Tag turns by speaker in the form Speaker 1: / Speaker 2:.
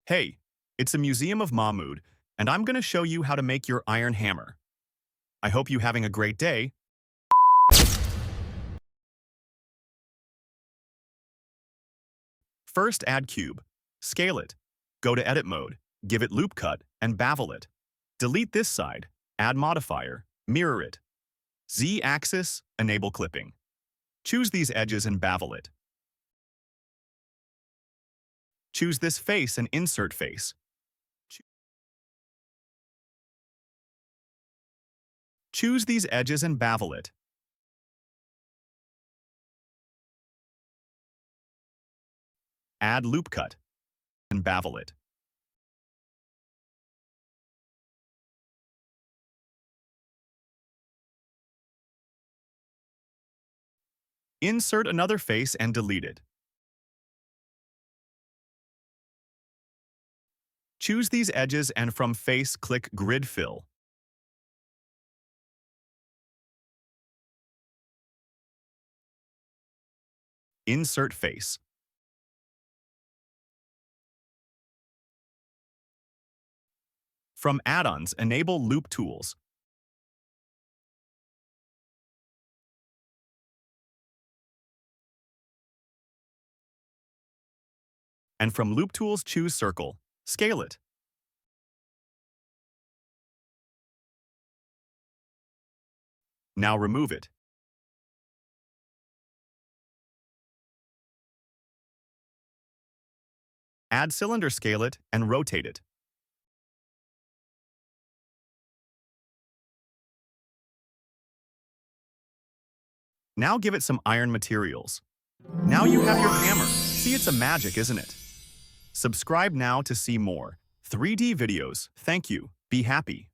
Speaker 1: Hey, it's a museum of Mahmud, and I'm going to show you how to make your iron hammer. I hope you're having a great day. First, add cube. Scale it. Go to edit mode, give it loop cut, and bevel it. Delete this side, add modifier, mirror it. Z-axis, enable clipping. Choose these edges and bevel it. Choose this face and insert face. Choose these edges and bevel it. Add loop cut and bevel it. Insert another face and delete it. Choose these edges and from face click Grid Fill. Insert face. From add-ons, enable Loop Tools. And from Loop Tools, choose Circle. Scale it. Now remove it. Add cylinder, scale it, and rotate it. Now give it some iron materials. Now you have your hammer. See, it's a magic, isn't it? Subscribe now to see more 3D videos. Thank you. Be happy.